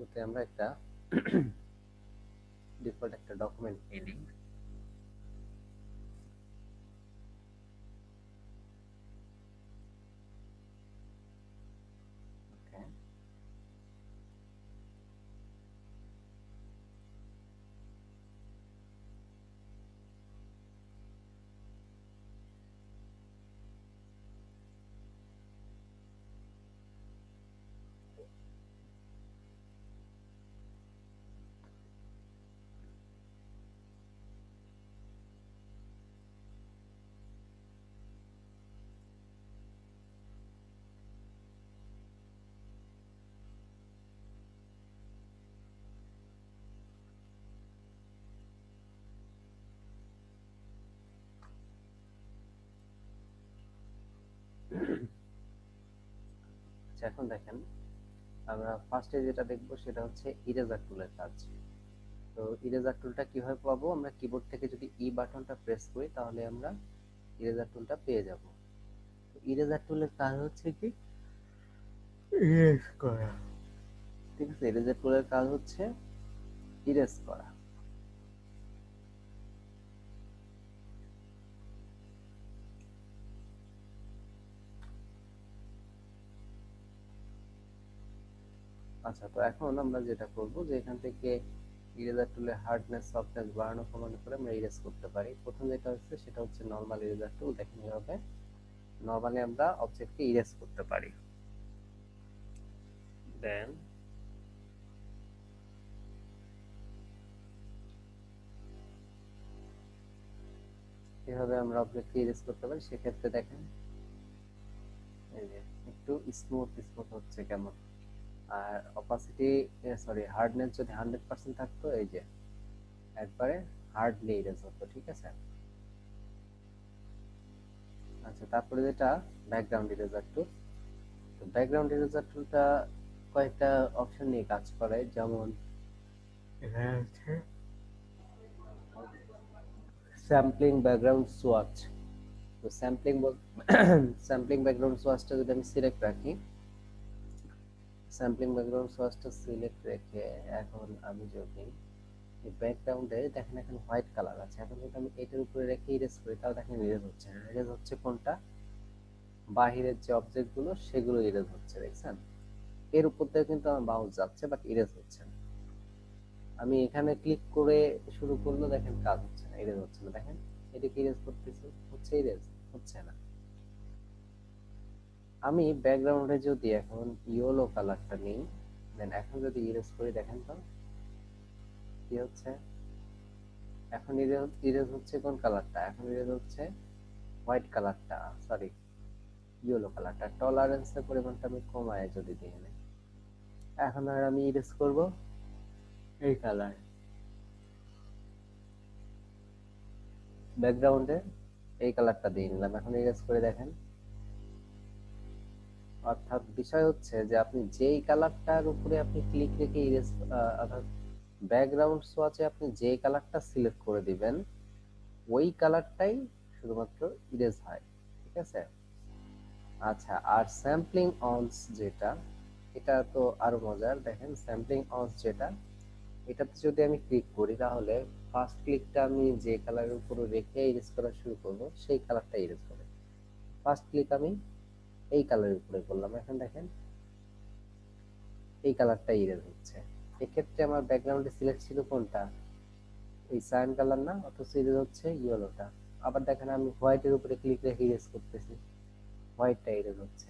শুরুতে আমরা একটা ডিফল্ট একটা ডকুমেন্ট নিয়ে নিই। ওকে, আচ্ছা এখন দেখেন আমরা ফার্স্টে যেটা দেখব সেটা হচ্ছে ইরেজার টুলের কাজ। তো ইরেজার টুলটা কিভাবে পাবো? আমরা কিবোর্ড থেকে যদি ই বাটনটা প্রেস করি তাহলে আমরা ইরেজার টুলটা পেয়ে যাব। তো ইরেজার টুলের কাজ হচ্ছে কি ইরেজ করা। ঠিক আছে, ইরেজার টুলের কাজ হচ্ছে ইরেজ করা। আচ্ছা, তো এখন আমরা যেটা করব যে এখান থেকে ইরেজার টুলের হার্ডনেস সফটনেস বাড়ানো কমানো করে আমরা ইরেজ করতে পারি। প্রথম যেটা হচ্ছে সেটা হচ্ছে নরমাল ইরেজার টুল। দেখেন এভাবে নরমালি আমরা অবজেক্টকে ইরেজ করতে পারি। দেন এভাবে আমরা অবজেক্টকে ইরেজ করতে পারি। সেক্ষেত্রে দেখেন এই যে একটু স্মুথ স্মুথ হচ্ছে কেমন। আর অপাসিটি সরি হার্ডনেস যদি 100% থাকতো এই যে একবারে হার্ডলি ইরেজ হতো। ঠিক আছে। আচ্ছা, তারপরে যেটা ব্যাকগ্রাউন্ড ইরেজার টুল। তো ব্যাকগ্রাউন্ড ইরেজার টুলটা কয়েকটা অপশন নিয়ে কাজ করে, যেমন এখানে হচ্ছে স্যাম্পলিং ব্যাকগ্রাউন্ড সোয়াচ। তো স্যাম্পলিং স্যাম্পলিং ব্যাকগ্রাউন্ড সোয়াচটা যদি আমি সিলেক্ট রাখি, স্যাম্পলিং ব্যাকগ্রাউন্ড সোয়াচটা সিলেক্ট রেখে এখন আমি যদি ব্যাকগ্রাউন্ডে দেখেন এখন হোয়াইট কালার আছে, এখন যদি আমি এটার উপরে রেখে ইরেজ করি তাহলে দেখেন ইরেজ হচ্ছে না। ইরেজ হচ্ছে কোনটা? বাহিরের যে অবজেক্ট গুলো সেগুলো ইরেজ হচ্ছে, দেখছেন? এর উপর দিয়ে কিন্তু আমার মাউস যাচ্ছে বাট ইরেজ হচ্ছে না। আমি এখানে ক্লিক করে শুরু করলে দেখেন কাজ হচ্ছে না, ইরেজ হচ্ছে না। দেখেন এটাকে ইরেজ করতেছি, হচ্ছে ইরেজ হচ্ছে না। আমি ব্যাকগ্রাউন্ডে যদি এখন ইয়েলো কালারটা নিই, দেন এখন যদি ইরেজ করি দেখেন তো কি হচ্ছে। এখন ইরেজ হচ্ছে কোন কালারটা? এখন ইরেজ হচ্ছে হোয়াইট কালারটা, সরি ইয়েলো কালারটা। টলারেন্সের পরিমাণটা আমি কমায় যদি দিয়ে নিই, এখন আর আমি ইরেজ করব এই কালার ব্যাকগ্রাউন্ডে এই কালারটা দিয়ে নিলাম, এখন ইরেজ করে দেখেন। অর্থাৎ বিষয় হচ্ছে যে আপনি যেই কালারটার উপরে আপনি ক্লিক রেখে ইরেজ অর্থাৎ ব্যাকগ্রাউন্ড সোয়াচে আপনি যে কালারটা সিলেক্ট করে দিবেন ওই কালারটাই শুধুমাত্র ইরেজ হয়। ঠিক আছে। আচ্ছা, আর স্যাম্পলিং অনস যেটা, এটা তো আরো মজার। দেখেন স্যাম্পলিং অনস যেটা, এটাতে যদি আমি ক্লিক করি তাহলে ফার্স্ট ক্লিকটা আমি যে কালারের উপর রেখে ইরেজ করা শুরু করব সেই কালারটা ইরেজ হবে। ফার্স্ট ক্লিক আমি এই কালারের উপরে করলাম, এখন দেখেন এই কালারটা ইরেজ হচ্ছে। এক্ষেত্রে আমার ব্যাকগ্রাউন্ডে সিলেক্ট ছিল কোনটা? এই সায়ান কালার না, অথচ ইরেজ হচ্ছে ইয়েলোটা। আবার দেখেন আমি হোয়াইটের উপরে ক্লিক রেখে ইরেজ করতেছি, হোয়াইটটা ইরেজ হচ্ছে।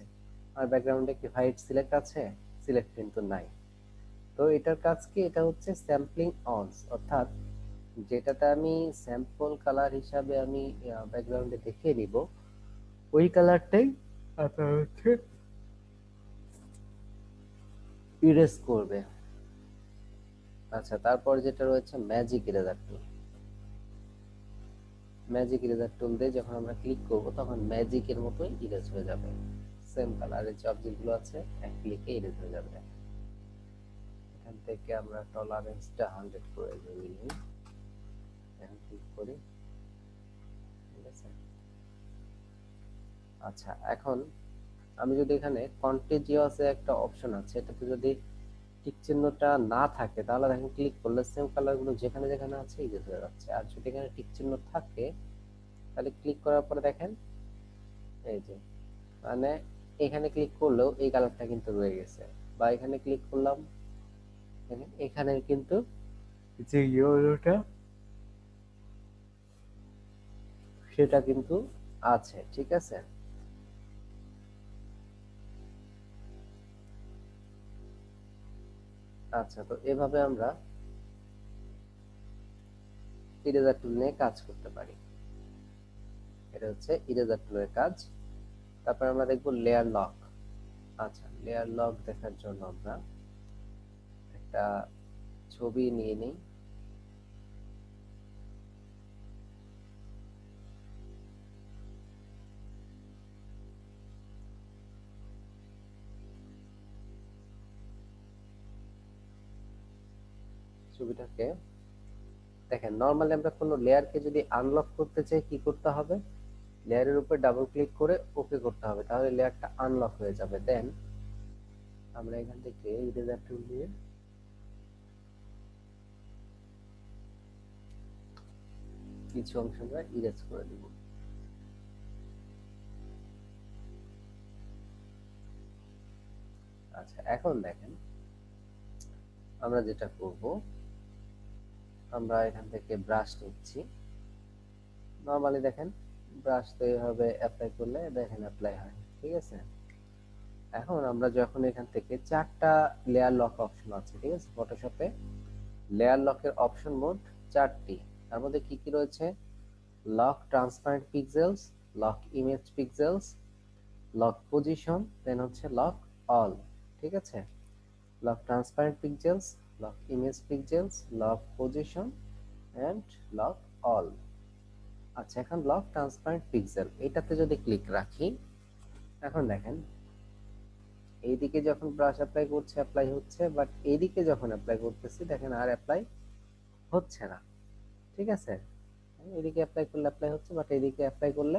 আর ব্যাকগ্রাউন্ডে কি হোয়াইট সিলেক্ট আছে? সিলেক্ট কিন্তু নাই। তো এটার কাজ কি? এটা হচ্ছে স্যাম্পলিং অনস, অর্থাৎ যেটাতে আমি স্যাম্পল কালার হিসাবে আমি ব্যাকগ্রাউন্ডে দেখিয়ে নিব ওই কালারটাই আপনার হচ্ছে ইরেজ করবে। আচ্ছা, তারপর যেটা রয়েছে ম্যাজিক ইরেজার টুল। ম্যাজিক ইরেজার টুল দিয়ে যখন আমরা ক্লিক করব তখন ম্যাজিকের মতোই ইরেজ হয়ে যাবে। সেম কালারের যে অবজেক্টগুলো আছে এক ক্লিকে ইরেজ হয়ে যাবে। এখান থেকে আমরা টলারেন্সটা 100 করে দিই, এখন ক্লিক করি। ঠিক আছে। আচ্ছা, এখন আমি যদি এখানে কন্টিজিউয়াস একটা অপশন আছে, এটাতে যদি টিক চিহ্নটা না থাকে তাহলে দেখেন ক্লিক করলে সেম কালারগুলো যেখানে যেখানে আছে ইরেজ হয়ে যাচ্ছে। আর যদি এখানে টিক চিহ্ন থাকে তাহলে ক্লিক করার পরে দেখেন এই যে মানে এখানে ক্লিক করলেও এই কালারটা কিন্তু রয়ে গেছে, বা এখানে ক্লিক করলাম এখানে কিন্তু যে ইয়েলোটা সেটা কিন্তু আছে, ঠিক আছে। আচ্ছা, তো এভাবে আমরা ইরেজার টুল নিয়ে কাজ করতে পারি। এটা হচ্ছে ইরেজার টুলের কাজ। তারপর আমরা দেখব লেয়ার লক। আচ্ছা, লেয়ার লক দেখার জন্য আমরা একটা ছবি নিয়ে নিই। ছবিটাকে দেখেন, নরমালি আমরা কোনো লেয়ারকে যদি আনলক করতে চাই কি করতে হবে, লেয়ারের উপর ডাবল ক্লিক করে ওকে করতে হবে, তাহলে লেয়ারটা আনলক হয়ে যাবে। দেন আমরা এখান থেকে ইরেজার টুল দিয়ে কিছু অংশ আমরা ইরেজ করে দিব। আচ্ছা, এখন দেখেন আমরা যেটা করব, আমরা এখান থেকে ব্রাশ নিচ্ছি। নরমালি দেখেন ব্রাশ তো এইভাবে অ্যাপ্লাই করলে দেখেন অ্যাপ্লাই হয়, ঠিক আছে। এখন আমরা যখন এখান থেকে চারটা লেয়ার লক অপশন আছে, ঠিক আছে, ফটোশপে লেয়ার লকের অপশন মোট চারটি। তার মধ্যে কি কি রয়েছে, lock transparent pixels, lock image pixels, lock position, then হচ্ছে লক অল, ঠিক আছে। Lock transparent pixels, lock image pixels, lock position and lock all. আচ্ছা, এখন লক ট্রান্সপারেন্ট পিক্সেল এটাতে যদি ক্লিক রাখি, এখন দেখেন এইদিকে যখন ব্রাশ অ্যাপ্লাই করছে অ্যাপ্লাই হচ্ছে, বাট এইদিকে যখন অ্যাপ্লাই করতেছি দেখেন আর অ্যাপ্লাই হচ্ছে না, ঠিক আছে। এদিকে অ্যাপ্লাই করলে অ্যাপ্লাই হচ্ছে, বাট এদিকে অ্যাপ্লাই করলে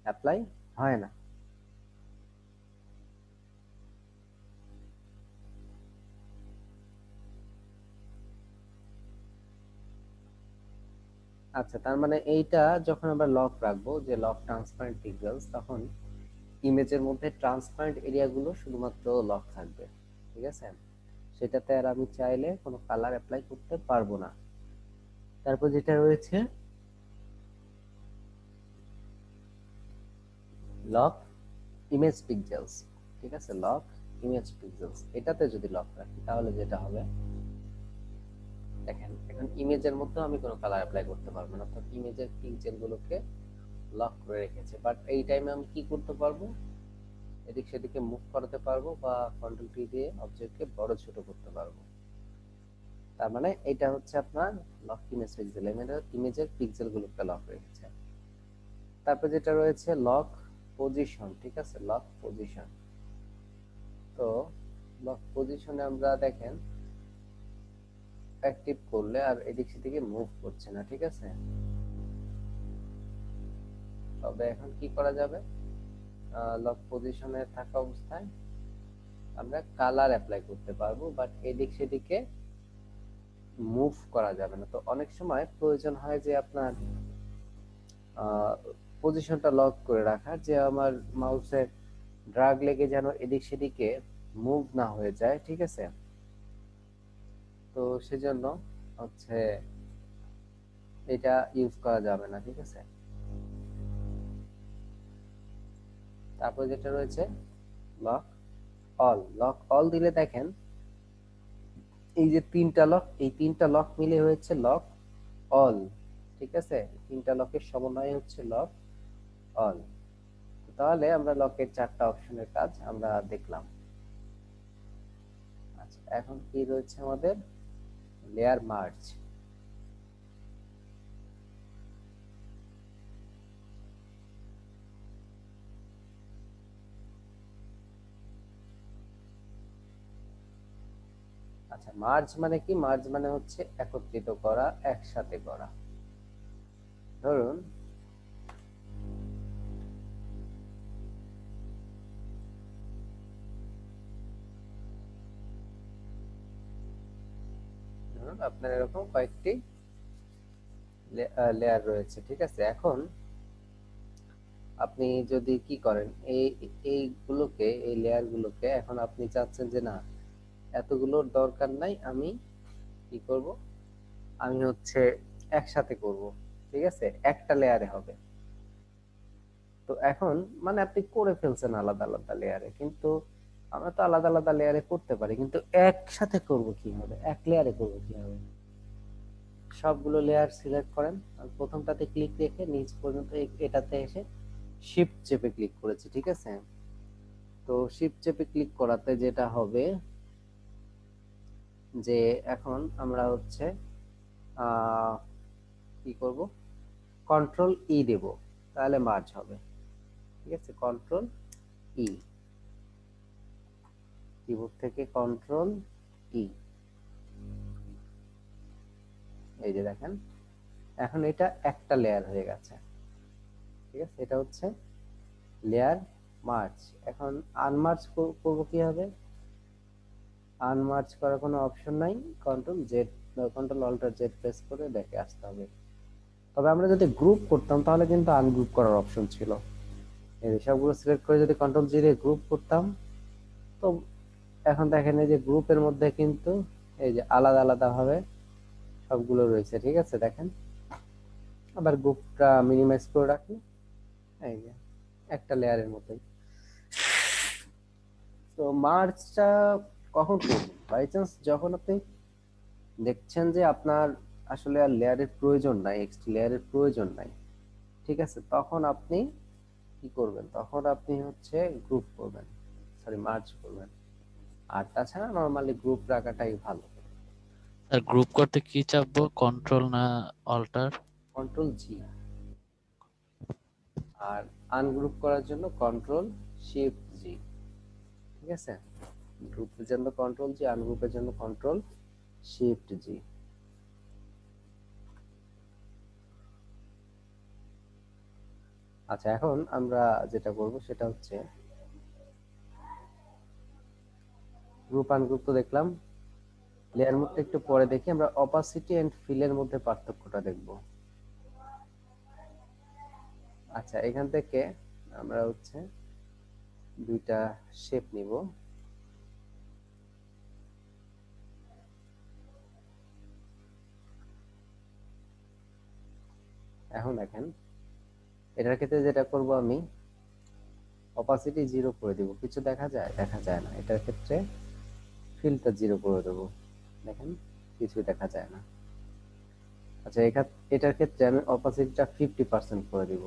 অ্যাপ্লাই হয় না। আচ্ছা, তার মানে এইটা যখন আমরা লক রাখবো যে লক ট্রান্সপারেন্ট পিক্সেলস, তখন ইমেজের মধ্যে ট্রান্সপারেন্ট এরিয়াগুলো শুধুমাত্র লক থাকবে, ঠিক আছে। সেটাতে আর আমি চাইলে কোনো কালার অ্যাপ্লাই করতে পারবো না। তারপর যেটা রয়েছে লক ইমেজ পিক্সেলস, ঠিক আছে, লক ইমেজ পিক্সেলস এটাতে যদি লক রাখি তাহলে যেটা হবে দেখেন এখন ইমেজের মধ্যে আমি কোনো কালার অ্যাপ্লাই করতে পারবো না, অর্থাৎ ইমেজের পিক্সেল গুলোকে লক করে রেখেছে। বাট এই টাইমে আমি কি করতে পারবো, এদিক সেদিকে মুভ করাতে পারবো বা কন্ট্রোল টি দিয়ে অবজেক্টকে বড় ছোট করতে পারবো। তার মানে এটা হচ্ছে আপনার লক ইমেজ পিক্সেল, ইমেজের পিক্সেল গুলোকে লক রেখেছে। তারপর যেটা রয়েছে লক পজিশন, ঠিক আছে, লক পজিশন। তো লক পজিশনে আমরা দেখেন অ্যাক্টিভ করলে আর এদিক সেদিকে মুভ করছে না, ঠিক আছে। তবে এখন কি করা যাবে, লক পজিশনে থাকা অবস্থায় আমরা কালার অ্যাপ্লাই করতে পারবো, বাট এদিক সেদিকে মুভ করা যাবে না। তো অনেক সময় প্রয়োজন হয় যে আপনার পজিশনটা লক করে রাখার, যে আমার মাউসের ড্রাগ লেগে যেন এদিক সেদিকে মুভ না হয়ে যায়, ঠিক আছে। তো সেজন্য হচ্ছে এটা ইউজ করা যাবে না, ঠিক আছে। তারপর যেটা রয়েছে লক অল, লক অল দিলে দেখেন এই যে তিনটা লক, এই তিনটা লক মিলে হয়েছে লক অল, ঠিক আছে। তিনটা লকের সমন্বয় হচ্ছে লক অল। তাহলে আমরা লকের চারটা অপশনের কাজ আমরা দেখলাম। আচ্ছা, এখন কি রয়েছে আমাদের লেয়ার মার্জ। আচ্ছা, মার্জ মানে কি, মার্জ মানে হচ্ছে একত্রিত করা, একসাথে করা। ধরুন ধরুন আপনার এরকম কয়েকটি লেয়ার রয়েছে, ঠিক আছে। এখন আপনি যদি কি করেন, এইগুলোকে, এই লেয়ার গুলোকে এখন আপনি চাচ্ছেন যে না, এতগুলোর দরকার নাই, আমি কি করব, আমি হচ্ছে একসাথে করব, ঠিক আছে, একটা লেয়ারে হবে। তো এখন মানে আপনি করে ফেলছেন আলাদা আলাদা লেয়ারে, কিন্তু আমরা তো আলাদা আলাদা লেয়ারে করতে পারি, কিন্তু একসাথে করব কিভাবে, এক লেয়ারে করব কিভাবে? সবগুলো লেয়ার সিলেক্ট করেন, আর প্রথমটাতে ক্লিক রেখে নিচ পর্যন্ত এটাতে এসে শিফট চেপে ক্লিক করেছি, ঠিক আছে। তো শিফট চেপে ক্লিক করাতে যেটা হবে যে এখন আমরা হচ্ছে আহ কি করব, কন্ট্রোল ই দেব, তাহলে মার্জ হবে, ঠিক আছে। কন্ট্রোল ই, কিবোর্ড থেকে কন্ট্রোল ই, এই যে দেখেন এখন এটা একটা লেয়ার হয়ে গেছে, ঠিক আছে। এটা হচ্ছে লেয়ার মার্জ। এখন আনমার্জ করব কিভাবে, আনমার্জ করার কোনো অপশন নাই, control Z, control alter Z press করে দেখে আসতে হবে। তবে আমরা যদি গ্রুপ করতাম তাহলে কিন্তু আনগ্রুপ করার অপশন ছিল। এই সবগুলো সিলেক্ট করে যদি কন্ট্রোল জি দিয়ে গ্রুপ করতাম, তো এখন দেখেন এই যে গ্রুপের মধ্যে কিন্তু এই যে আলাদা আলাদা ভাবে সবগুলো রয়েছে, ঠিক আছে। দেখেন আবার গ্রুপটা মিনিমাইজ করে রাখি, এই যে একটা লেয়ারের মতোই। তো মার্চটা কখন করবেন, বাই চান্স যখন আপনি দেখছেন যে আপনার আসলে আর লেয়ারের প্রয়োজন নাই, এক্সট্রা লেয়ারের প্রয়োজন নাই, ঠিক আছে, তখন আপনি কি করবেন, তখন আপনি হচ্ছে গ্রুপ করবেন, সরি মার্জ করবেন। আর তাছাড়া নরমালি গ্রুপ রাখাটাই ভালো। স্যার গ্রুপ করতে কি চাপবো, কন্ট্রোল না অল্টার? Control G. আর আনগ্রুপ করার জন্য কন্ট্রোল শিফট জি, ঠিক আছে। গ্রুপের জন্য কন্ট্রোল জি, আনগ্রুপের জন্য কন্ট্রোল শিফট জি। আচ্ছা, এখন আমরা যেটা করব সেটা হচ্ছে গ্রুপ আনগ্রুপ তো দেখলাম, লেয়ার মোডটা একটু পরে দেখি, আমরা অপাসিটি এন্ড ফিলের মধ্যে পার্থক্যটা দেখব। আচ্ছা, এখান থেকে আমরা হচ্ছে দুইটা শেপ নিব। এখন দেখেন এটার ক্ষেত্রে যেটা করব, আমি অপাসিটি জিরো করে দিব, কিছু দেখা যায়, দেখা যায় না। এটার ক্ষেত্রে ফিলটা জিরো করে দেবো, দেখেন কিছু দেখা যায় না। আচ্ছা, এটার ক্ষেত্রে আমি অপাসিটিটা 50% করে দিব।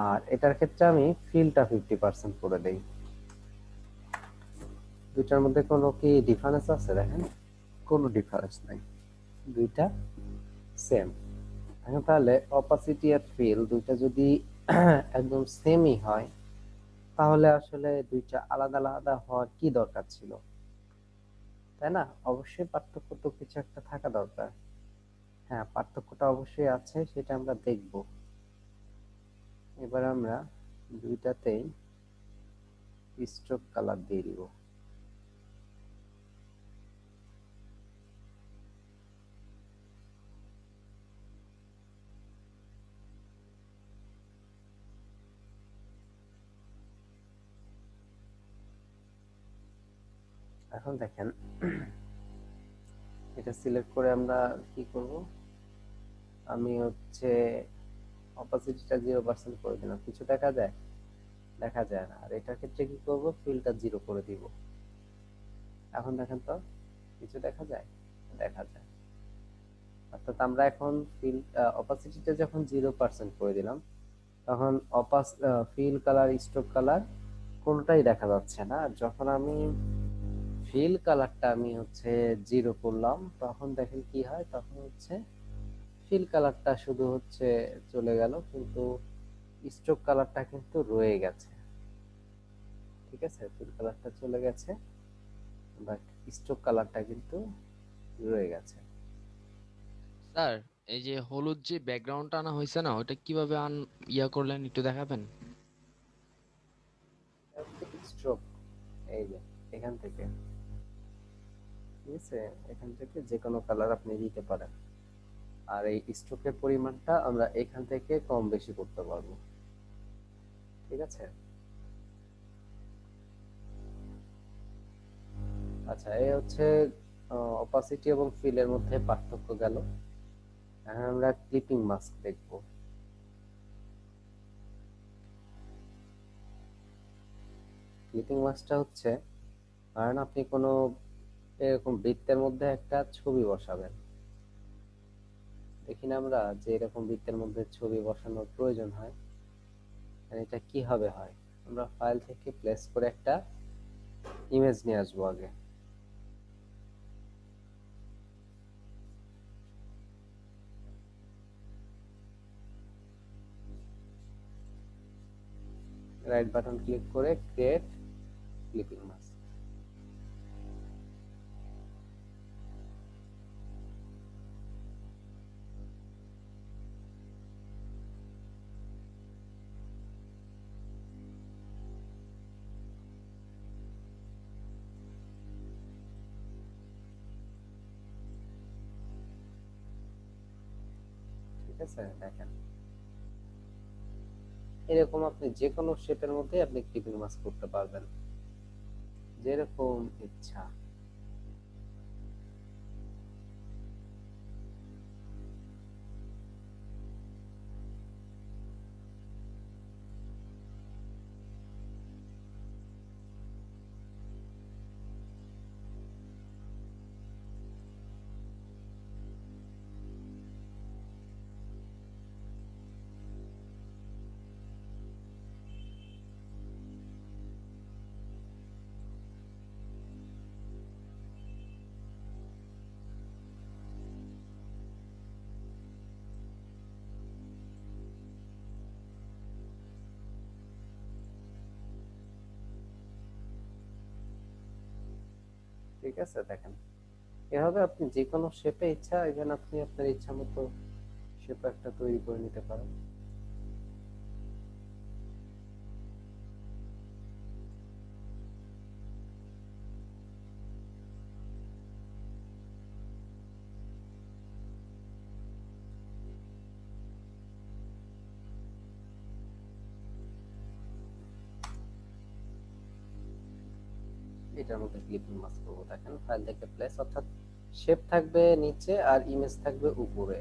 আর এটার ক্ষেত্রে আমি ফিলটা 50% করে দেই। দুইটার মধ্যে কোনো কি ডিফারেন্স আছে, দেখেন কোনো ডিফারেন্স নাই, দুইটা সেম। এখন তাহলে অপাসিটি আর ফিল দুইটা যদি একদম সেমই হয়, তাহলে আসলে দুইটা আলাদা আলাদা হওয়ার কি দরকার ছিল, তাই না? অবশ্যই পার্থক্য তো কিছু একটা থাকা দরকার। হ্যাঁ, পার্থক্যটা অবশ্যই আছে, সেটা আমরা দেখব। এবার আমরা দুইটাতেই স্ট্রোক কালার দিয়ে দিব। এখন দেখেন এটা সিলেক্ট করে আমরা কি করব, আমি হচ্ছে অপাসিটিটা 0% করে দিলাম, কিছু দেখা যায়, দেখা যায় না। আর এটার ক্ষেত্রে কি করব, ফিলটা জিরো করে দিব। এখন দেখেন তো কিছু দেখা যায়, দেখা যায়। অর্থাৎ আমরা এখন ফিল অপাসিটিটা যখন 0% করে দিলাম, তখন ফিল কালার, স্ট্রোক কালার কোনটাই দেখা যাচ্ছে না। আর যখন আমি ফিল কালারটা আমি হচ্ছে জিরো করলাম, তখন দেখেন কি হয়, তখন হচ্ছে ফিল কালারটা শুধু হচ্ছে চলে গেল, কিন্তু স্ট্রোক কালারটা কিন্তু রয়ে গেছে, ঠিক আছে। ফিল কালারটা চলে গেছে, বাট স্ট্রোক কালারটা কিন্তু রয়ে গেছে। স্যার, এই যে হলুদ যে ব্যাকগ্রাউন্ডটা আনা হয়েছে না, ওটা কিভাবে করলেন একটু দেখাবেন? স্ট্রোক, এই যে এখান থেকে, ঠিক আছে, এখান থেকে যে কোনো কালার আপনি দিতে পারেন। আর এই স্ট্রোকের পরিমাণটা আমরা এখান থেকে কম বেশি করতে পারবো, ঠিক আছে। আচ্ছা, এই হচ্ছে অপাসিটি এবং ফিলের মধ্যে পার্থক্য গেল। এখন আমরা ক্লিপিং মাস্ক দেখব। ক্লিপিং মাস্কটা হচ্ছে, কারণ আপনি কোনো এরকম বৃত্তের মধ্যে একটা ছবি বসাবেন, দেখি না আমরা যে এরকম বৃত্তের মধ্যে ছবি বসানোর প্রয়োজন হয়। আর এটা কিভাবে হয়, আমরা ফাইল থেকে প্লেস করে একটা ইমেজ নিয়ে আসবো আগে। রাইট বাটন ক্লিক করে ক্রিয়েট ক্লিপিং মাস্ক। ঠিক আছে, দেখেন এরকম আপনি যে কোনো শেপের মধ্যে আপনি ক্লিপিং মাস্ক করতে পারবেন, যেরকম ইচ্ছা। ঠিক আছে, দেখেন এভাবে আপনি যে কোনো শেপে ইচ্ছা, এখানে আপনি আপনার ইচ্ছা মতো শেপ একটা তৈরি করে নিতে পারেন। এটার মধ্যে ক্লিপিং মাস্ক করবো, দেখেন ফাইল থেকে প্লেস, অর্থাৎ শেপ থাকবে নিচে আর ইমেজ থাকবে উপরে।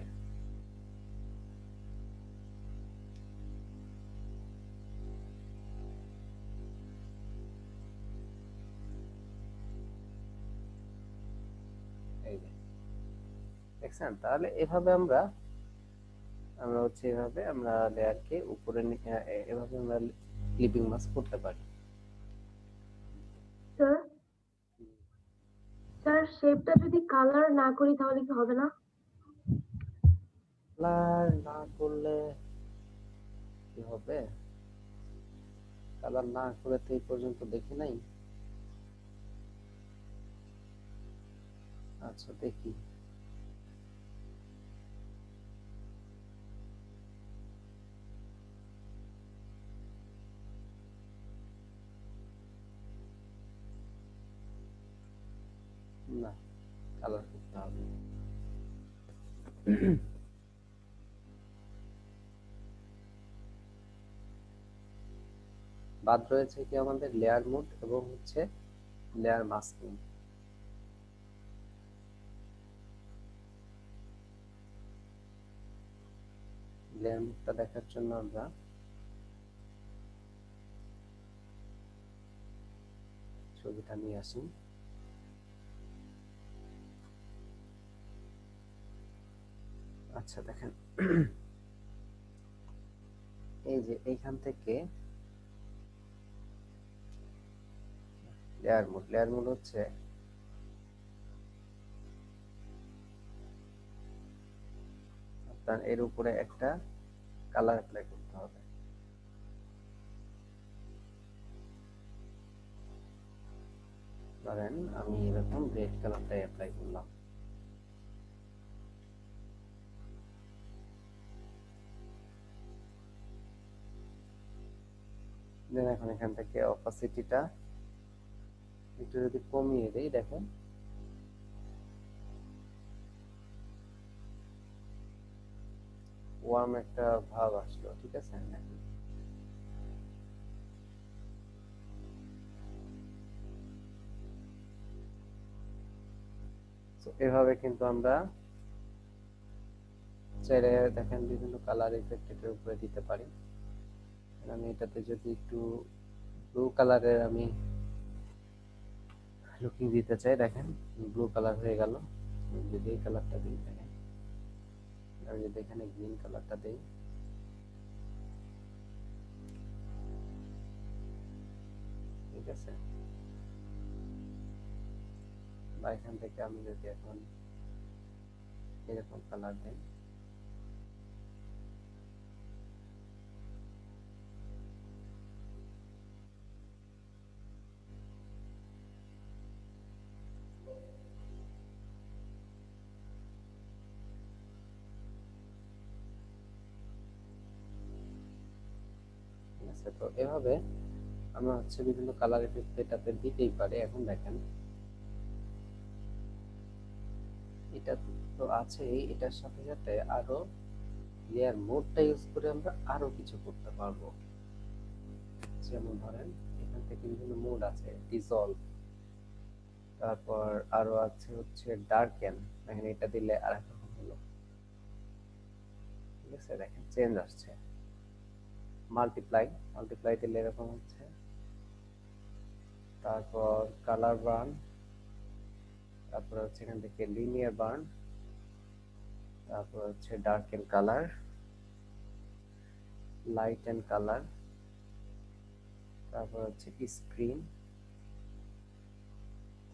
এই যে দেখছেন, তাহলে এভাবে আমরা আমরা হচ্ছে এভাবে আমরা লেয়ারকে উপরে এভাবে আমরা ক্লিপিং মাস্ক করতে পারি। স্যার স্যার শেপটা যদি কালার না করি তাহলে কি হবে না? কালার না করলে কি হবে? কালার না করে তো এই পর্যন্ত দেখি নাই। আচ্ছা দেখি। না, কালার করতে হবে। বাদ রয়েছে কি আমাদের লেয়ার মোড এবং হচ্ছে লেয়ার মাস্কিং। লেয়ার মোডটা দেখার জন্য আমরা ছবিটা নিয়ে আসি। আচ্ছা দেখেন, এই যে এইখান থেকে লেয়ার মোড হচ্ছে আপনার এর উপরে একটা কালার অ্যাপ্লাই করতে হবে। ধরেন আমি এরকম রেড কালারটাই অ্যাপ্লাই করলাম। দেন এখন এখান থেকে অপাসিটিটা একটু যদি কমিয়ে দেই দেখেন ওয়ার্ম একটা ভাব আসলো, ঠিক আছে। তো এভাবে কিন্তু আমরা চাইলে দেখেন বিভিন্ন কালার ইফেক্ট এটার উপরে দিতে পারি। আমি এটাতে যদি একটু ব্লু কালারের আমি লুকিং দিতে চাই, দেখেন ব্লু কালার হয়ে গেল। আমি যদি এই কালারটা দিই, দেখেন আমি যদি এখানে গ্রিন কালারটা দিই, ঠিক আছে। বা এখান থেকে আমি যদি এখন এরকম কালার দিই, ঠিক আছে। তো এভাবে আমরা হচ্ছে বিভিন্ন কালার ইফেক্ট এটাতে দিতেই পারি। এখন দেখেন এটা তো আছেই, এটার সাথে সাথে আরো লেয়ার মোডটা ইউজ করে আমরা আরো কিছু করতে পারবো। যেমন ধরেন এখান থেকে বিভিন্ন মোড আছে, ডিসলভ, তারপর আরো আছে হচ্ছে ডার্কেন। দেখেন এটা দিলে আর এক রকম হলো, ঠিক আছে। দেখেন চেঞ্জ আসছে। মাল্টিপ্লাই, মাল্টিপ্লাই দিলে এরকম হচ্ছে। তারপর কালার বার্ন, তারপর হচ্ছে এখান থেকে লিনিয়ার বার্ন, তারপর হচ্ছে dark and colour, light and colour, তারপর হচ্ছে স্ক্রিন,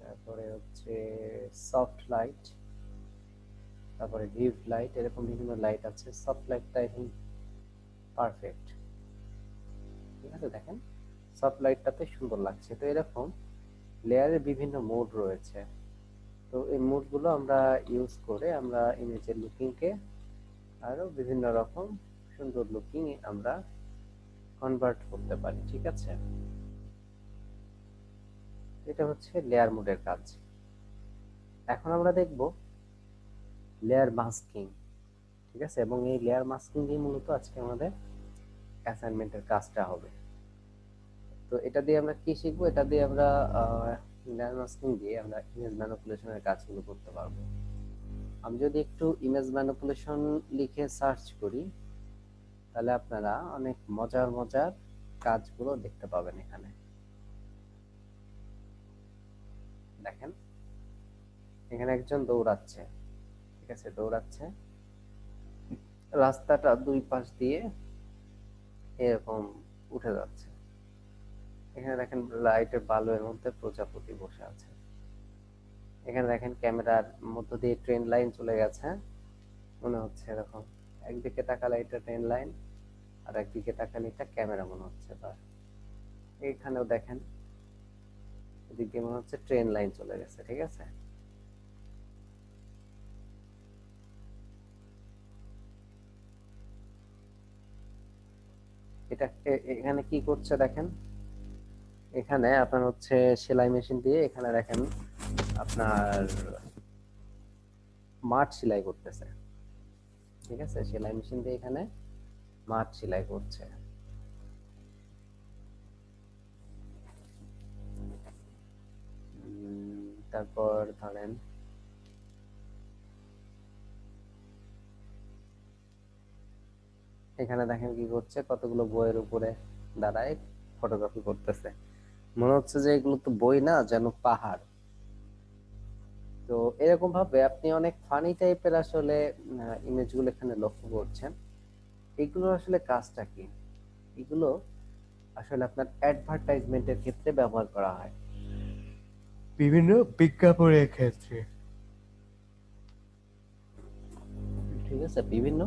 তারপরে হচ্ছে সফট লাইট, তারপরে ভিভ লাইট। এরকম বিভিন্ন লাইট আছে। সফট লাইটটা এখন পারফেক্ট, ঠিক আছে। দেখেন সফট লাইটটাতে সুন্দর লাগছে। তো এরকম লেয়ারের বিভিন্ন মোড রয়েছে। তো এই মোডগুলো আমরা ইউজ করে আমরা ইমেজের লুকিংকে আরো বিভিন্ন রকম সুন্দর লুকিং আমরা কনভার্ট করতে পারি, ঠিক আছে। এটা হচ্ছে লেয়ার মোডের কাজ। এখন আমরা দেখব লেয়ার মাস্কিং, ঠিক আছে। এবং এই লেয়ার মাস্কিং দিয়ে মূলত আজকে আমাদের অ্যাসাইনমেন্টের কাজটা হবে। তো এটা দিয়ে আমরা কি শিখবো? এটা দিয়ে আমরা লেয়ার মাস্কিং দিয়ে আমরা ইমেজ ম্যানিপুলেশনের কাজগুলো করতে পারবো। আমি যদি একটু ইমেজ ম্যানিপুলেশন লিখে সার্চ করি, তাহলে আপনারা অনেক মজার মজার কাজগুলো দেখতে পাবেন এখানে। দেখেন এখানে একজন দৌড়াচ্ছে, ঠিক আছে, দৌড়াচ্ছে। রাস্তাটা দুই পাশ দিয়ে এরকম উঠে যাচ্ছে। এখানে দেখেন লাইটের বাল্বের মধ্যে প্রজাপতি বসে আছে। এখানে দেখেন ক্যামেরার মধ্য দিয়ে ট্রেন লাইন চলে গেছে, মনে হচ্ছে এরকম। একদিকে তাকালে এটা ট্রেন লাইন, আর একদিকে তাকালে এটা ক্যামেরা মনে হচ্ছে। বা এখানেও দেখেন এদিক দিয়ে মনে হচ্ছে ট্রেন লাইন চলে গেছে, ঠিক আছে। এটা এখানে কি করছে দেখেন, এখানে আপনার হচ্ছে সেলাই মেশিন দিয়ে এখানে দেখেন আপনার মাঠ সেলাই করতেছে, ঠিক আছে। সেলাই মেশিন দিয়ে এখানে মাঠ সেলাই করছে। তারপর ধরেন এখানে দেখেন কি করছে, কতগুলো বইয়ের উপরে দাঁড়ায় ফটোগ্রাফি করতেছে। মনে হচ্ছে যে এগুলো তো বই না, যেন পাহাড়। তো এরকম ভাবে আপনি অনেক ফানি টাইপের আসলে ইমেজগুলো এখানে লক্ষ্য করছেন। এগুলো আসলে কাজটা কি? এগুলো আসলে আপনার অ্যাডভার্টাইজমেন্টের ক্ষেত্রে ব্যবহার করা হয়, বিভিন্ন বিজ্ঞাপনের ক্ষেত্রে, ঠিক আছে। বিভিন্ন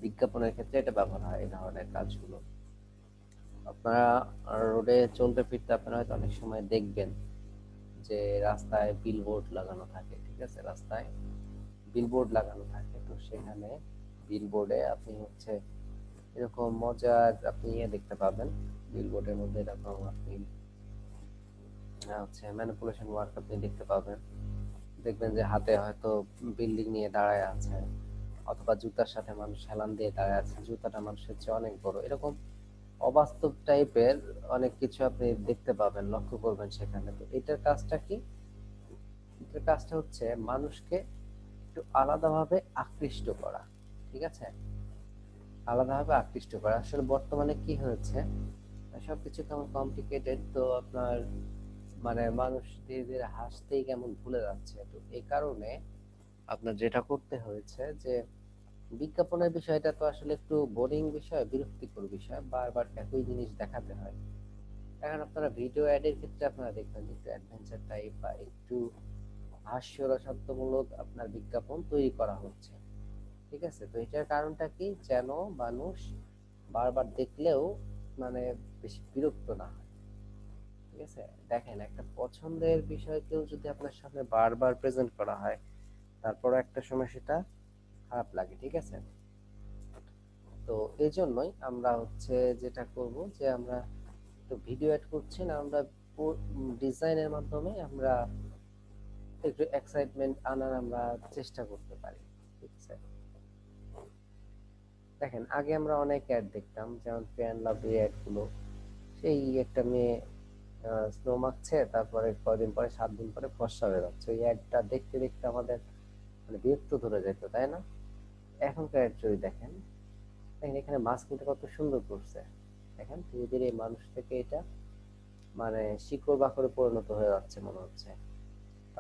বিজ্ঞাপনের ক্ষেত্রে এটা ব্যবহার হয়, এই ধরনের কাজগুলো। আপনারা রোডে চলতে ফিরতে আপনারা হয়তো অনেক সময় দেখবেন যে রাস্তায় বিলবোর্ড লাগানো থাকে, ঠিক আছে। রাস্তায় বিলবোর্ড লাগানো থাকে, তো সেখানে বিলবোর্ডে আপনি হচ্ছে এরকম মজার আপনি দেখতে পাবেন। বিলবোর্ডের মধ্যে এরকম আপনি হচ্ছে ম্যানিপুলেশন ওয়ার্ক আপনি দেখতে পাবেন। দেখবেন যে হাতে হয়তো বিল্ডিং নিয়ে দাঁড়ায় আছে, অথবা জুতার সাথে মানুষ হেলান দিয়ে দাঁড়ায় আছে, জুতাটা মানুষের চেয়ে অনেক বড়, এরকম অবাস্তব টাইপের অনেক কিছু আপনি দেখতে পাবেন, লক্ষ্য করবেন সেখানে। তো এটার কাজটা কি? এটার কাজটা হচ্ছে মানুষকে একটু আলাদাভাবে আকৃষ্ট করা, ঠিক আছে? আলাদাভাবে আকৃষ্ট করা। আসলে বর্তমানে কি হয়েছে, সবকিছু কেমন কমপ্লিকেটেড, তো আপনার মানে মানুষ ধীরে ধীরে হাসতেই কেমন ভুলে যাচ্ছে। তো এই কারণে আপনার যেটা করতে হয়েছে যে বিজ্ঞাপনের বিষয়টা তো আসলে একটু বোরিং বিষয়, বিরক্তিকর বিষয়, বারবার একই জিনিস দেখাতে হয়। এখন আপনারা ভিডিও অ্যাডের ক্ষেত্রে আপনারা দেখবেন যে একটু অ্যাডভেঞ্চার টাইপ বা একটু হাস্যরসাত্মকমূলক আপনার বিজ্ঞাপন তৈরি করা হচ্ছে, ঠিক আছে? তো এটার কারণটা কি, যেন মানুষ বারবার দেখলেও মানে বেশি বিরক্ত না হয়, ঠিক আছে? দেখেন, একটা পছন্দের বিষয়কেও যদি আপনার সামনে বারবার প্রেজেন্ট করা হয়, তারপর একটা সময় সেটা খারাপ লাগে, ঠিক আছে? তো এই জন্যই আমরা হচ্ছে যেটা করব যে আমরা তো ভিডিও অ্যাড করছি না, আমরা ডিজাইনের মাধ্যমে আমরা একটু এক্সাইটমেন্ট আনার আমরা চেষ্টা করতে পারি, ঠিক আছে? দেখেন, আগে আমরা অনেক অ্যাড দেখতাম, যেমন ফেয়ার অ্যান্ড লাভলি অ্যাড গুলো, সেই একটা মেয়ে স্নো মাখছে, তারপরে কয়দিন পরে, 7 দিন পরে ফর্সা হয়ে যাচ্ছে, ওই অ্যাডটা দেখতে দেখতে আমাদের মানে বিরক্ত ধরে যেত, তাই না? এখনকার অ্যাড যদি দেখেন, দেখেন এখানে মাস্কিংটা কত সুন্দর করছে। দেখেন ধীরে ধীরে এই মানুষ থেকে এটা মানে শিকড় বাকড়ে পরিণত হয়ে যাচ্ছে মনে হচ্ছে।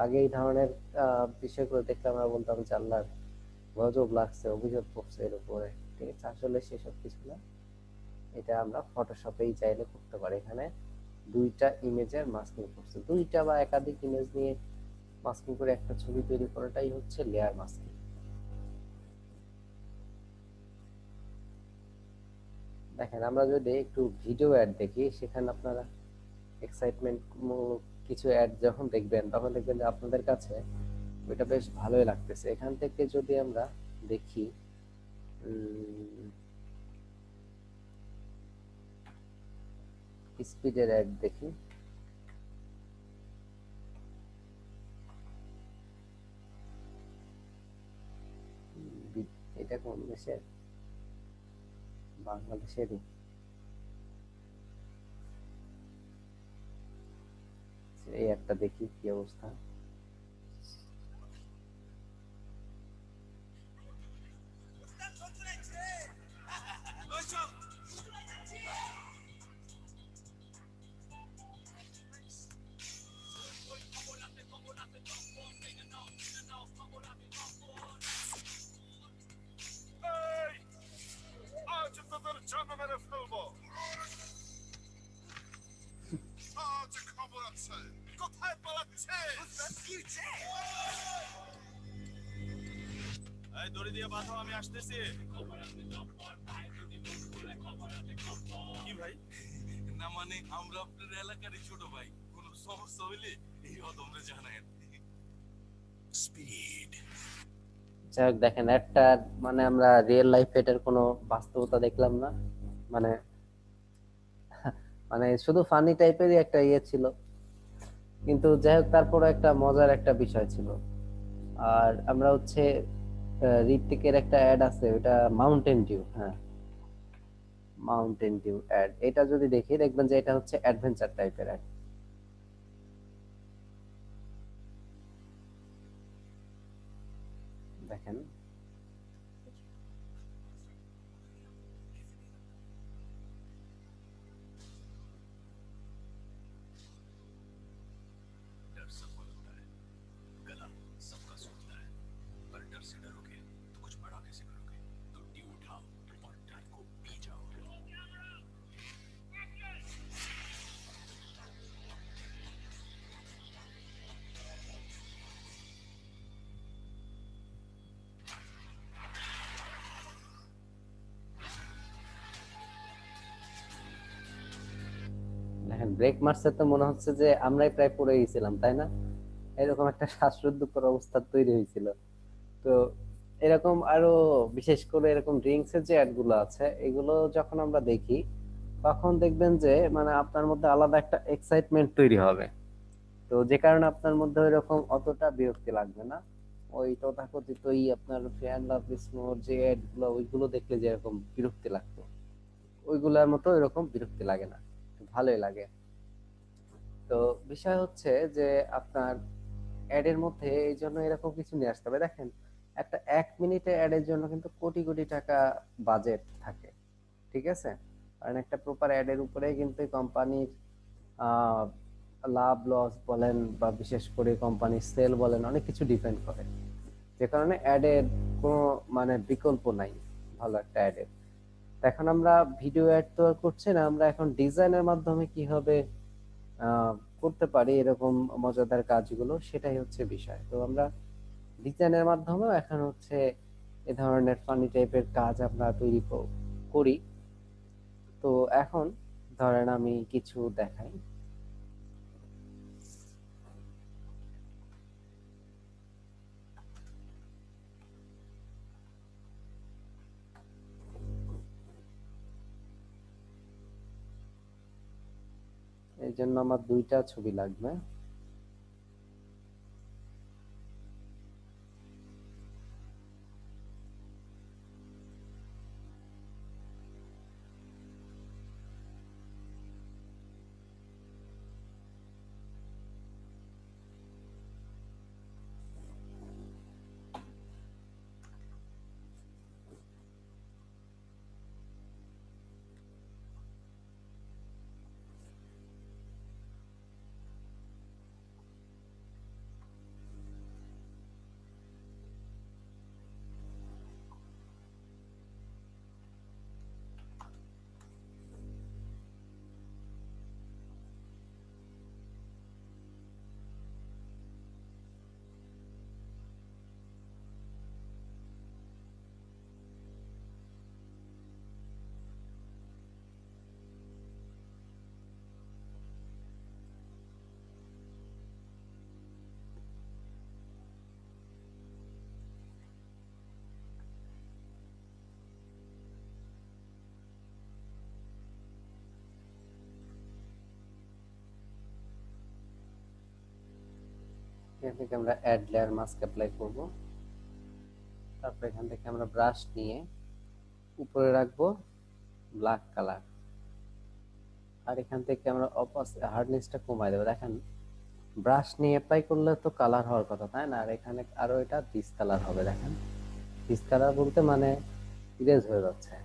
আগে এই ধরনের বিষয়গুলো দেখলে আমরা বলতাম যে আল্লাহর গজব লাগছে, অভিযোগ করছে এর উপরে, ঠিক আছে? আসলে সেসব কিছু না, এটা আমরা ফটোশপেই চাইলে করতে পারি। এখানে দুইটা ইমেজের মাস্কিং করছে, দুইটা বা একাধিক ইমেজ নিয়ে মাস্কিং করে একটা ছবি তৈরি করাটাই হচ্ছে লেয়ার মাস্কিং। দেখেন, আমরা যদি একটু ভিডিও অ্যাড দেখি, সেখানে আপনারা এক্সাইটমেন্ট কিছু অ্যাড যখন দেখবেন, তখন দেখবেন যে আপনাদের কাছে ওইটা বেশ ভালোই লাগতেছে। এখান থেকে যদি আমরা দেখি, স্পিডের অ্যাড দেখি, এটা কোন দেশের? বাংলাদেশেরই। এই একটা দেখি কি অবস্থা। আজ তোদের জানা মেরে ফেলবো। আজ খবর আছে, কোথায় পালাচ্ছে? এই দড়ি দিয়ে বাঁধো, আমি আসতেছি। কি ভাই? না মানে আমরা আপনার এলাকারই ছোট ভাই, কোনো সমস্যা হইলে এই অদমরে জানায়েন। স্পিড। যাই হোক, দেখেন একটা মানে আমরা রিয়েল লাইফ এটার কোনো বাস্তবতা দেখলাম না, মানে মানে শুধু ফানি টাইপেরই একটা ইয়ে ছিল, কিন্তু যাই হোক তারপরে একটা মজার একটা বিষয় ছিল। আর আমরা হচ্ছে ঋত্বিকের একটা অ্যাড আছে, ওটা মাউন্টেন ডিউ, হ্যাঁ, মাউন্টেন ডিউ অ্যাড, এটা যদি দেখি দেখবেন যে এটা হচ্ছে অ্যাডভেঞ্চার টাইপের অ্যাড। দেখেন, डर सबको लगता है, गला सबका सूखता है, पर डर से डरोगे तो कुछ बड़ा कैसे करोगे? तो ड्यू उठाओ और डर को पी जाओ। দেখেন ব্রেক মারছে তো মনে হচ্ছে যে আমরাই প্রায় পড়ে গেছিলাম, তাই না? এরকম একটা শ্বাসরুদ্ধকর অবস্থা তৈরি হয়েছিল। তো এরকম আরো বিশেষ করে এরকম ড্রিঙ্কস এর যে অ্যাড গুলো আছে, এগুলো যখন আমরা দেখি, তখন দেখবেন যে মানে আপনার মধ্যে আলাদা একটা এক্সাইটমেন্ট তৈরি হবে, তো যে কারণে আপনার মধ্যে ওইরকম অতটা বিরক্তি লাগবে না। ওই তথাকথিতই আপনার ফেয়ার লাভ স্নোর যে অ্যাড গুলো ওইগুলো দেখলে যেরকম বিরক্তি লাগতো, ওইগুলোর মতো এরকম বিরক্তি লাগে না, ভালোই লাগে। তো বিষয় হচ্ছে যে আপনার অ্যাড এর মধ্যে এই জন্য এরকম কিছু নিয়ে আসতে হবে। দেখেন, একটা 1 মিনিটের অ্যাড এর জন্য কিন্তু কোটি কোটি টাকা বাজেট থাকে, ঠিক আছে? কারণ একটা প্রপার অ্যাড এর উপরে কিন্তু কোম্পানির আহ লাভ লস বলেন বা বিশেষ করে কোম্পানির সেল বলেন অনেক কিছু ডিপেন্ড করে। যে কারণে অ্যাডের কোনো মানে বিকল্প নাই ভালো একটা অ্যাডের। এখন আমরা ভিডিও অ্যাড তো আর করছি না, আমরা এখন ডিজাইনের মাধ্যমে কিভাবে আহ করতে পারি এরকম মজাদার কাজগুলো, সেটাই হচ্ছে বিষয়। তো আমরা ডিজাইনের মাধ্যমেও এখন হচ্ছে এ ধরনের ফানি টাইপের কাজ আমরা তৈরি করি। তো এখন ধরেন আমি কিছু দেখাই। এই জন্য আমার 2টা ছবি লাগবে। এখান থেকে আমরা অ্যাড লেয়ার মাস্ক অ্যাপ্লাই করব। তারপর এখান থেকে আমরা ব্রাশ নিয়ে উপরে রাখবো ব্ল্যাক কালার, আর এখান থেকে আমরা হার্ডনেসটা কমাই দেবো। দেখেন, ব্রাশ নিয়ে অ্যাপ্লাই করলে তো কালার হওয়ার কথা, তাই না? আর এখানে আরো এটা ডিসকালার হবে। দেখেন, ডিসকালার বলতে মানে ইরেজ হয়ে যাচ্ছে।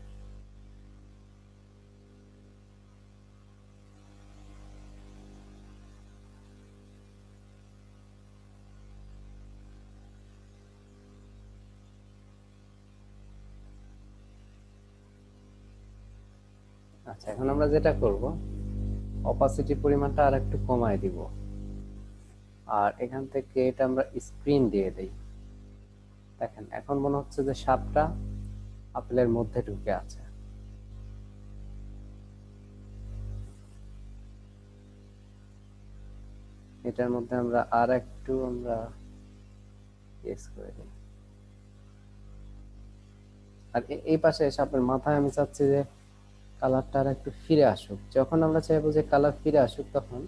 আচ্ছা, এখন আমরা যেটা করব, অপাসিটি পরিমাণটা আর একটু কমায় দিব, আর এখান থেকে এটা আমরা স্ক্রিন দিয়ে দেই। দেখেন, এখন মনে হচ্ছে যে সাপটা আপেলের মধ্যে ঢুকে আছে। এটার মধ্যে আমরা আর একটু আমরা ইয়েস করে দিই। আর এই পাশে সাপের মাথায় আমি চাচ্ছি যে কালারটা আর একটু ফিরে আসুক। যখন আমরা চাইবো যে কালার ফিরে আসুক, তখন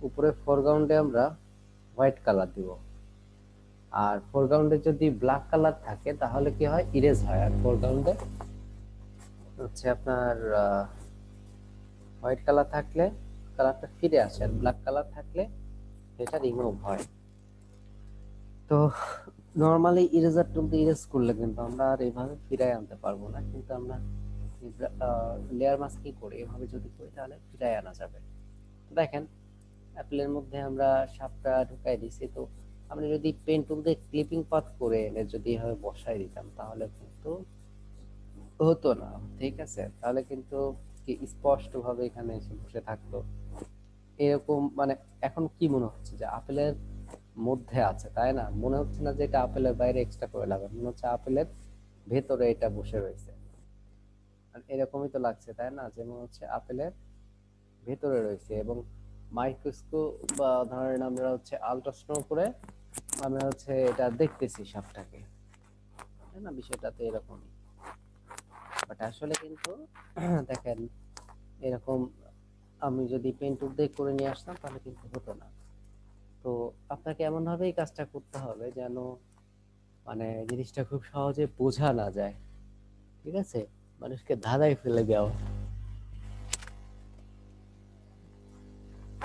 উপরে ফোরগ্রাউন্ডে আমরা হোয়াইট কালার দিব। আর ফোরগ্রাউন্ডে যদি ব্ল্যাক কালার থাকে তাহলে কি হয়, ইরেজ হয়। আর ফোরগ্রাউন্ডে হচ্ছে আপনার হোয়াইট কালার থাকলে কালারটা ফিরে আসে, আর ব্ল্যাক কালার থাকলে এটা রিমুভ হয়। তো নর্মালি ইরেজার টুল দিয়ে ইরেজ করলে কিন্তু আমরা আর এভাবে ফিরায় আনতে পারবো না, কিন্তু আমরা লেয়ার মাস্কিং করে এভাবে যদি করি তাহলে ফিরায় আনা যাবে। দেখেন, অ্যাপেলের মধ্যে আমরা সাপটা ঢুকাই দিছি। তো আমরা যদি পেন টুল দিয়ে ক্লিপিং পাথ করে এনে যদি এভাবে বসাই দিতাম তাহলে কিন্তু হতো না, ঠিক আছে? তাহলে কিন্তু কি স্পষ্ট ভাবে এখানে এসে বসে থাকতো এরকম। মানে এখন কি মনে হচ্ছে যে আপেলের মধ্যে আছে, তাই না? মনে হচ্ছে না যে এটা আপেলের বাইরে এক্সট্রা করে লাগানো, মনে হচ্ছে আপেলের ভেতরে এটা বসে রয়েছে। আর এরকমই তো লাগছে, তাই না? যে মনে হচ্ছে আপেলের ভেতরে রয়েছে। এবং মাইক্রোস্কোপ বা ধরেন আমরা হচ্ছে আল্ট্রাসাউন্ড করে আমরা হচ্ছে এটা দেখতেছি সাপটাকে, তাই না? বিষয়টা তো এরকমই। বাট আসলে কিন্তু দেখেন, এরকম আমি যদি পেন টুল দিয়ে করে নিয়ে আসতাম তাহলে কিন্তু হতো না। তো আপনাকে এমন ভাবেই কাজটা করতে হবে যেন মানে জিনিসটা খুব সহজে বোঝা না যায়, ঠিক আছে, মানুষকে ধাঁধায় ফেলে দেওয়া।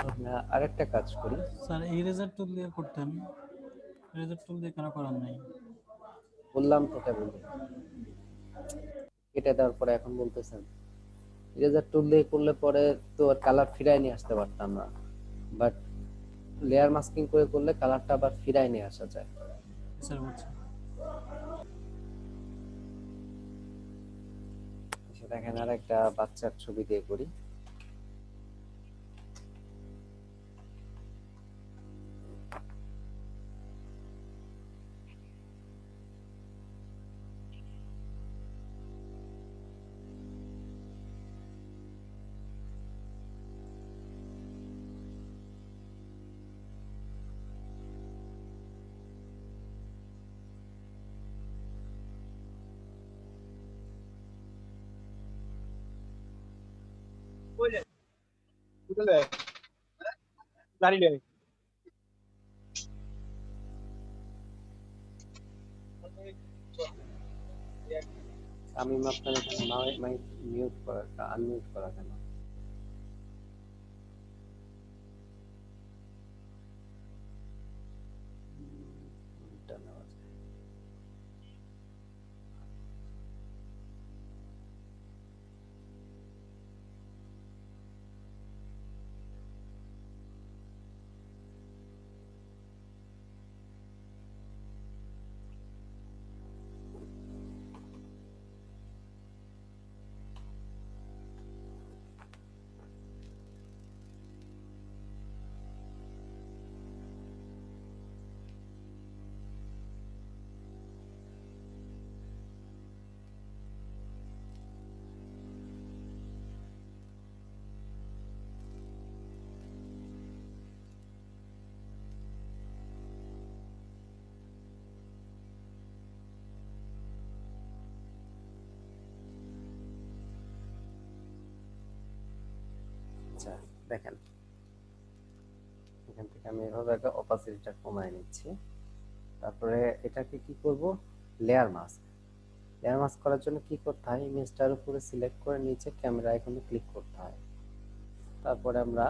আমরা আরেকটা কাজ করি। স্যার ইরেজার টুল দিয়ে করতেন, ইরেজার টুল দিয়ে কেন করার নাই? বললাম তো, এটা বলি কেটে দেওয়ার পরে এখন বলতেছেন ইরেজার টুল দিয়ে করলে পরে তো আর কালার ফিরায় নিয়ে আসতে পারতাম না, বাট লেয়ার মাস্কিং করে করলে কালারটা আবার ফিরায় নিয়ে আসা যায়। স্যার বলছি আচ্ছা, দেখেন আর একটা বাচ্চার ছবি দিয়ে করি। আমি আপনার এখানে মাইক মিউট করা, আনমিউট করা কেন? এটা নেওয়া যায়। আচ্ছা, দেখেন এখান থেকে আমি এভাবে একটা অপাসিটিটা কমায় নিচ্ছি। তারপরে এটাকে কি করব, লেয়ার মাস্ক। লেয়ার মাস্ক করার জন্য কি করতে হয়, ইমেজটার উপরে সিলেক্ট করে নিচে ক্যামেরা আইকনে ক্লিক করতে হয়। তারপরে আমরা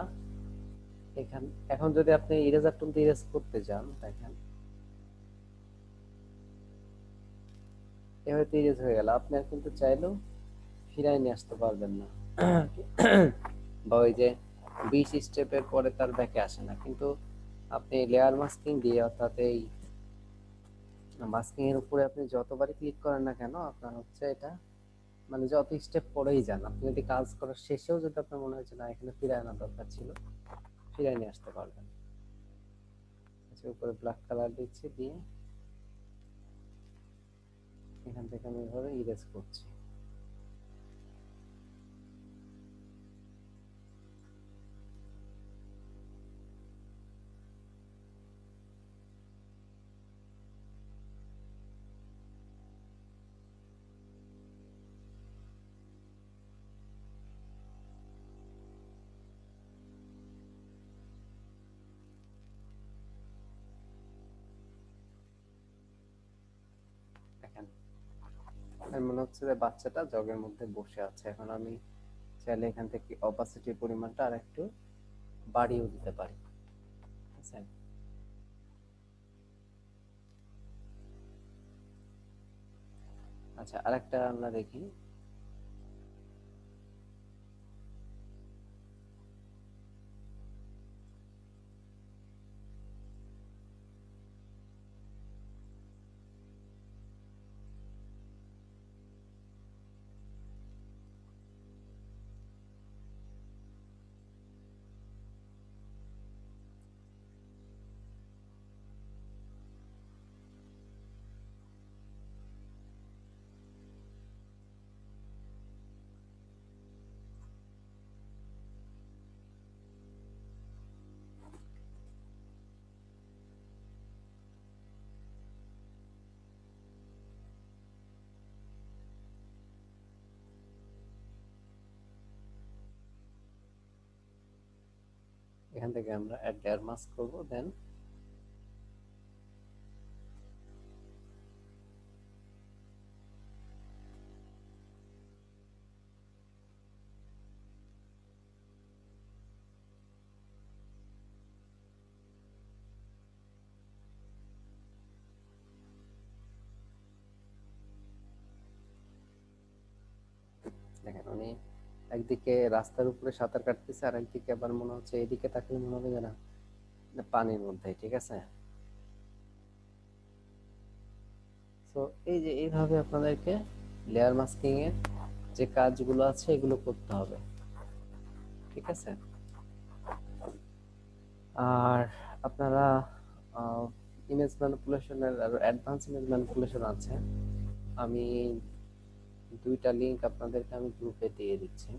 এখন যদি আপনি ইরেজার টুল দিয়ে ইরেজ করতে যান, দেখেন এভাবে ইরেজ হয়ে গেল। আপনি আর কিন্তু চাইলেও ফিরায় নিয়ে আসতে পারবেন না, বা ওই যে 20 স্টেপের পরে তার ব্যাকে আসে না। কিন্তু আপনি লেয়ার মাস্কিং দিয়ে, অর্থাৎ এই মাস্কিং এর উপরে আপনি যতবারই ক্লিক করেন না কেন, আপনার হচ্ছে এটা মানে যত স্টেপ পরেই যান, আপনি যদি কাজ করার শেষেও যদি আপনার মনে হচ্ছে না এখানে ফিরায় আনা দরকার ছিল, ফিরায় নিয়ে আসতে পারবেন। আচ্ছা, উপরে ব্ল্যাক কালার দিচ্ছি, দিয়ে এখান থেকে আমি এভাবে ইরেজ করছি। দেখেন আমার মনে হচ্ছে যে বাচ্চাটা জগের মধ্যে বসে আছে। এখন আমি চাইলে এখান থেকে অপাসিটির পরিমাণটা আর একটু বাড়িয়েও দিতে পারি, ঠিক আছে? আচ্ছা, আরেকটা আমরা দেখি। এখান থেকে আমরা অ্যাড লেয়ার মাস্ক করব, দেন দেখেন উনি একদিকে রাস্তার উপরে সাঁতার কাটতেছে আর একদিকে আবার মনে হচ্ছে এদিকে তাকলে মনে হবে যে না না পানির মধ্যে, ঠিক আছে? তো এই যে এইভাবে আপনাদেরকে লেয়ার মাস্কিং এর যে কাজগুলো আছে এগুলো করতে হবে, ঠিক আছে? আর আপনারা ইমেজ ম্যানিপুলেশনের আর অ্যাডভান্স ইমেজ ম্যানিপুলেশন আছে, আমি দুইটা লিংক আপনাদেরকে আমি গ্রুপে দিয়ে দিচ্ছি।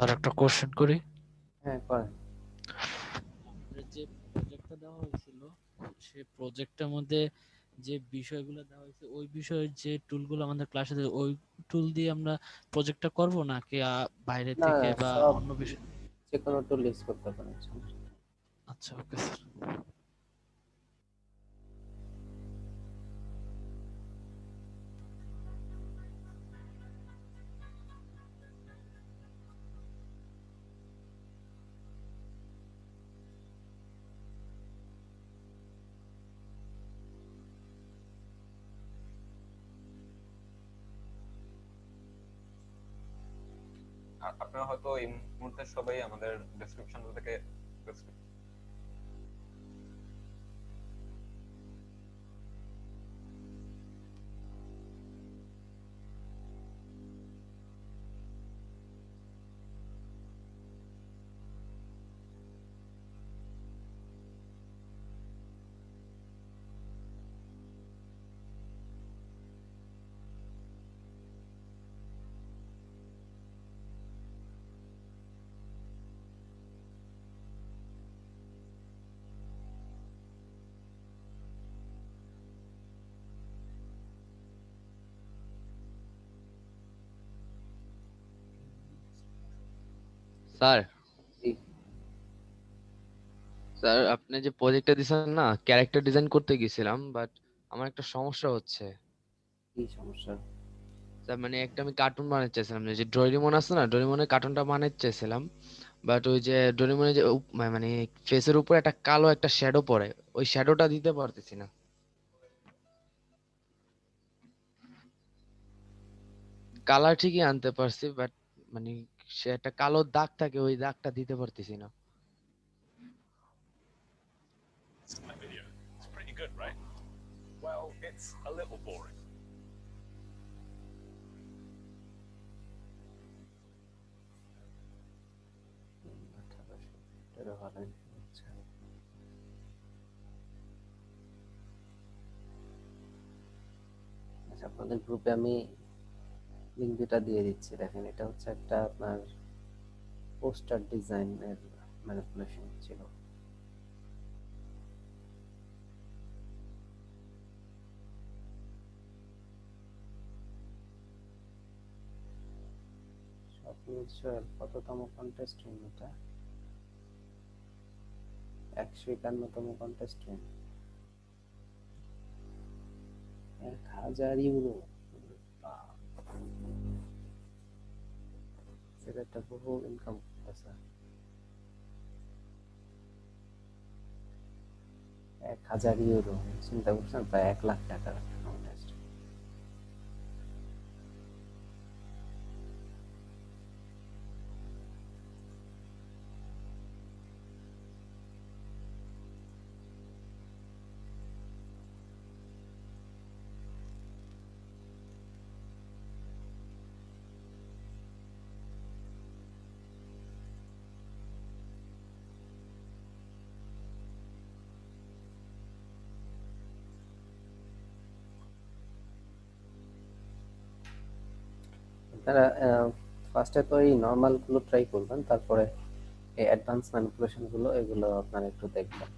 আর একটা কোশ্চেন করি। হ্যাঁ করেন। আমাদের যে প্রজেক্টটা দেওয়া হয়েছিল সেই প্রজেক্টের মধ্যে যে বিষয়গুলো দেওয়া হয়েছে ওই বিষয়ের যে টুলগুলো আমাদের ক্লাসে ওই টুল দিয়ে আমরা প্রজেক্টটা করব নাকি বাইরে না থেকে বা সব অন্য বিষয়? যে কোনো টুল ইউজ করতে পারেন। আচ্ছা, ওকে স্যার। আর আপনারা হয়তো এই মুহূর্তে সবাই আমাদের ডেসক্রিপশন থেকে স্যার এই স্যার আপনি যে প্রজেক্টটা দিছেন না, ক্যারেক্টার ডিজাইন করতে গেছিলাম, বাট আমার একটা সমস্যা হচ্ছে। কি সমস্যা? স্যার মানে একটা আমি কার্টুন বানাতে চাইছিলাম, যে ডোরেমন আছে না, ডোরেমনের কার্টুনটা বানাতে চাইছিলাম, বাট ওই যে ডোরেমনের যে মানে ফেসের উপরে একটা কালো একটা শ্যাডো পড়ে, ওই শ্যাডোটা দিতে পারতেছি না। কালার ঠিকই আনতে পারছি, বাট মানে সে একটা কালো দাগ থাকে, ওই দাগটা দিতে পারতেছি না। My video. It's pretty good, right? Well, it's a little boring. এটা ভালোই হচ্ছে। আচ্ছা আপনাদের গ্রুপে আমি লিঙ্ক দুটা দিয়ে দিচ্ছি, দেখেন এটা হচ্ছে একটা আপনার পোস্টার ডিজাইনের ম্যানিপুলেশন ছিল। স্বপ্ন সোহেল কততম কন্টেস্ট উইন এটা? 151তম কন্টেস্ট উইন, 1000 ইউরো। সেটা একটা বহু ইনকাম করতেছে। 1000 ইউরো, চিন্তা করছেন, প্রায় 1 লাখ টাকার কন্টেস্ট। আপনারা ফার্স্টে তো এই নর্মাল গুলো ট্রাই করবেন, তারপরে এই অ্যাডভান্স ম্যানিপুলেশন গুলো এগুলো আপনারা একটু দেখবেন।